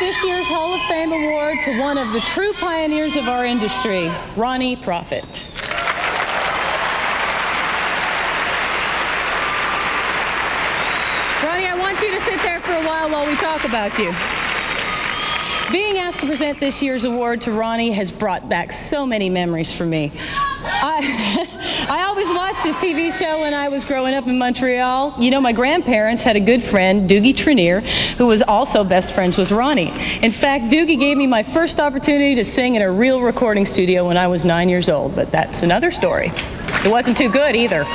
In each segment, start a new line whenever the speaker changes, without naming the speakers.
this year's Hall of Fame award to one of the true pioneers of our industry, Ronnie Prophet. Ronnie, I want you to sit there for a while we talk about you. Being asked to present this year's award to Ronnie has brought back so many memories for me. I always watched his TV show when I was growing up in Montreal. You know, my grandparents had a good friend, Doogie Trenier, who was also best friends with Ronnie. In fact, Doogie gave me my first opportunity to sing in a real recording studio when I was 9 years old, but that's another story. It wasn't too good either.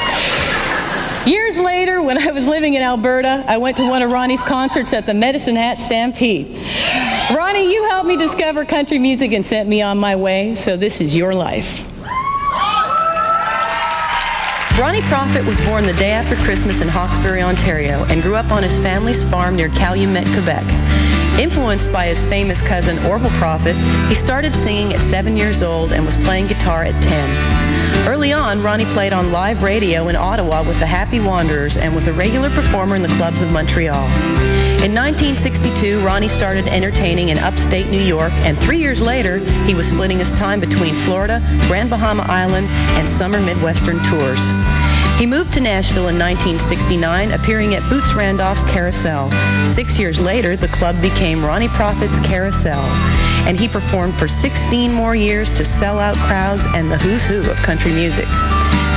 Years later, when I was living in Alberta, I went to one of Ronnie's concerts at the Medicine Hat Stampede. Ronnie, you helped me discover country music and sent me on my way, so this is your life. Ronnie Prophet was born the day after Christmas in Hawkesbury, Ontario, and grew up on his family's farm near Calumet, Quebec. Influenced by his famous cousin Orville Prophet, he started singing at 7 years old and was playing guitar at 10. Early on, Ronnie played on live radio in Ottawa with the Happy Wanderers and was a regular performer in the clubs of Montreal. In 1962, Ronnie started entertaining in upstate New York, and 3 years later, he was splitting his time between Florida, Grand Bahama Island, and summer Midwestern tours. He moved to Nashville in 1969, appearing at Boots Randolph's Carousel. 6 years later, the club became Ronnie Prophet's Carousel, and he performed for 16 more years to sell out crowds and the who's who of country music.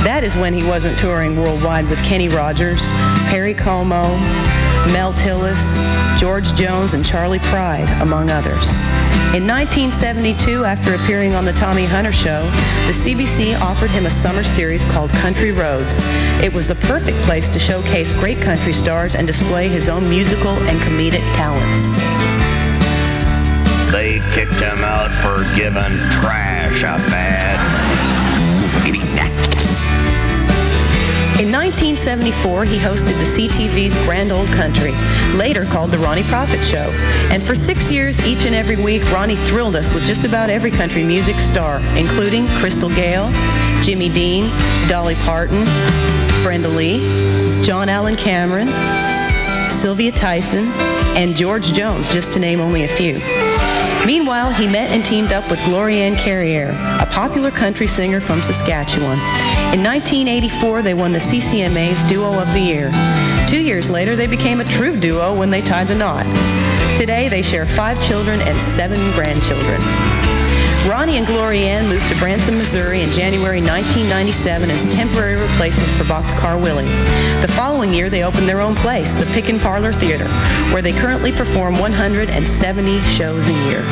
That is when he wasn't touring worldwide with Kenny Rogers, Perry Como, Mel Tillis, George Jones, and Charlie Pride, among others. In 1972, after appearing on The Tommy Hunter Show, the CBC offered him a summer series called Country Roads. It was the perfect place to showcase great country stars and display his own musical and comedic talents.
They kicked him out for giving trash a bad name.
In 1974, he hosted the CTV's Grand Old Country, later called The Ronnie Prophet Show. And for 6 years, each and every week, Ronnie thrilled us with just about every country music star, including Crystal Gayle, Jimmy Dean, Dolly Parton, Brenda Lee, John Allen Cameron, Sylvia Tyson, and George Jones, just to name only a few. Meanwhile, he met and teamed up with Gloria Ann Carriere, a popular country singer from Saskatchewan. In 1984, they won the CCMA's Duo of the Year. 2 years later, they became a true duo when they tied the knot. Today, they share 5 children and 7 grandchildren. Ronnie and Gloria Ann moved to Branson, Missouri in January 1997 as temporary replacements for Boxcar Willie. The following year, they opened their own place, the Pick and Parlor Theater, where they currently perform 170 shows a year.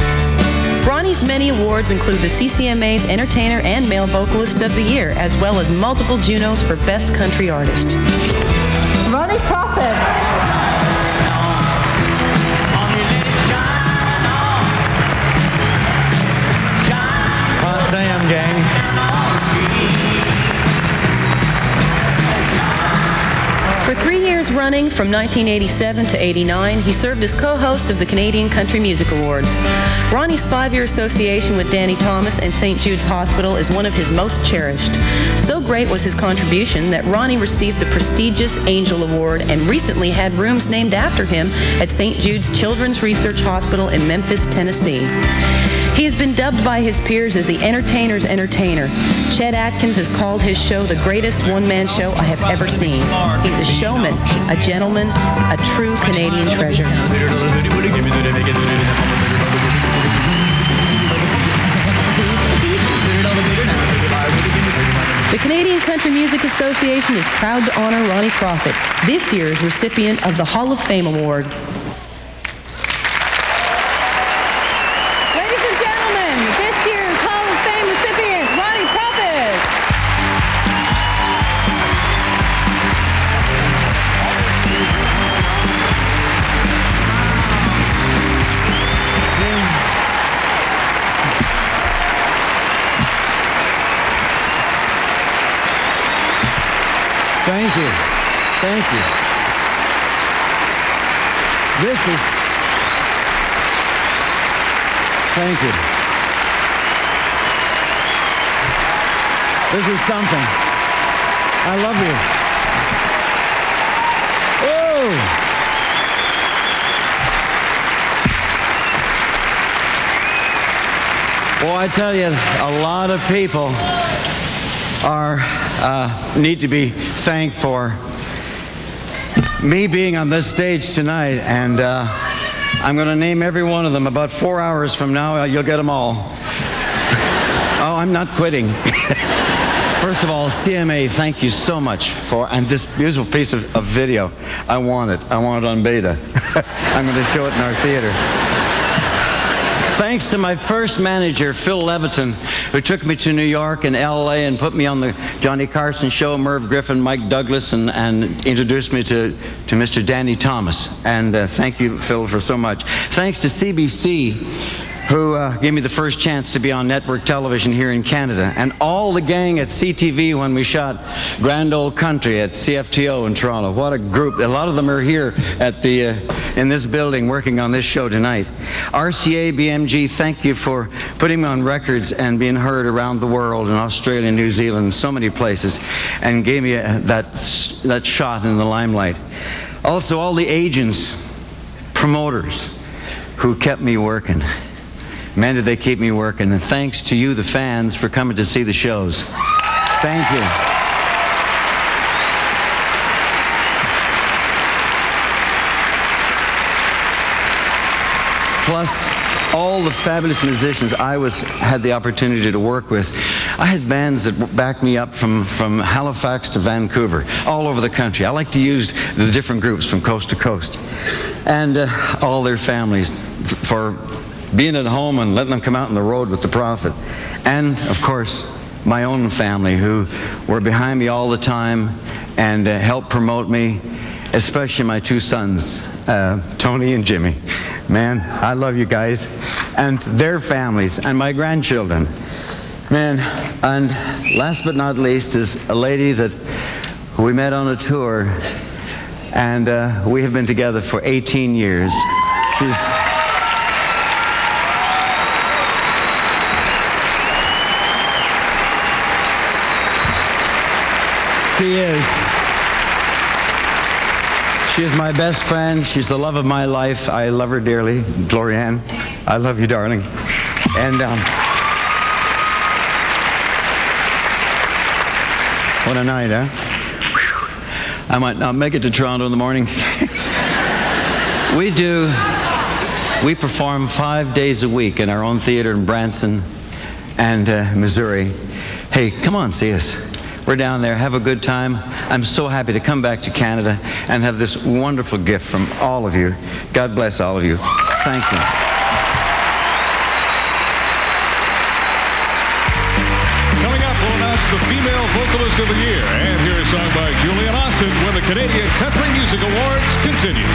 Ronnie's many awards include the CCMA's Entertainer and Male Vocalist of the Year, as well as multiple Junos for Best Country Artist. Ronnie Prophet.
Damn, gang.
For 3 years running, from 1987 to 89, he served as co-host of the Canadian Country Music Awards. Ronnie's 5-year association with Danny Thomas and St. Jude's Hospital is one of his most cherished. So great was his contribution that Ronnie received the prestigious Angel Award and recently had rooms named after him at St. Jude's Children's Research Hospital in Memphis, Tennessee. He has been dubbed by his peers as the entertainer's entertainer. Chet Atkins has called his show the greatest one-man show I have ever seen. He's a showman, a gentleman, a true Canadian treasure. The Canadian Country Music Association is proud to honor Ronnie Prophet, this year's recipient of the Hall of Fame Award.
Thank you. Thank you. Thank you. This is something. I love you. Oh! I tell you, a lot of people need to be thanked for me being on this stage tonight, and I'm going to name every one of them. About 4 hours from now, you'll get them all. Oh, I'm not quitting. First of all, CMA, thank you so much for, and this beautiful piece of video. I want it. I want it on beta. I'm going to show it in our theater. Thanks to my first manager, Phil Leviton, who took me to New York and LA and put me on the Johnny Carson show, Merv Griffin, Mike Douglas, and introduced me to Mr. Danny Thomas. And thank you, Phil, for so much. Thanks to CBC, who gave me the first chance to be on network television here in Canada, and all the gang at CTV when we shot Grand Ole Country at CFTO in Toronto. What a group. A lot of them are here at in this building working on this show tonight. RCA, BMG, thank you for putting me on records and being heard around the world in Australia, New Zealand, and so many places, and gave me that shot in the limelight. Also, all the agents, promoters who kept me working. Man, did they keep me working. And thanks to you, the fans, for coming to see the shows. Thank you. Plus, all the fabulous musicians I had the opportunity to work with. I had bands that backed me up from Halifax to Vancouver, all over the country. I like to use the different groups from coast to coast. And all their families for being at home and letting them come out on the road with the Prophet. And, of course, my own family, who were behind me all the time and helped promote me, especially my two sons, Tony and Jimmy. Man, I love you guys. And their families, and my grandchildren. Man, and last but not least is a lady that we met on a tour, and we have been together for 18 years. She is my best friend. She's the love of my life. I love her dearly. Glorianne, I love you, darling. And what a night, huh? Whew. I might not make it to Toronto in the morning. We perform 5 days a week in our own theater in Branson and Missouri. Hey, come on, see us. We're down there, have a good time. I'm so happy to come back to Canada and have this wonderful gift from all of you. God bless all of you. Thank you.
Coming up, we'll announce the Female Vocalist of the Year and hear a song by Julian Austin when the Canadian Country Music Awards continue.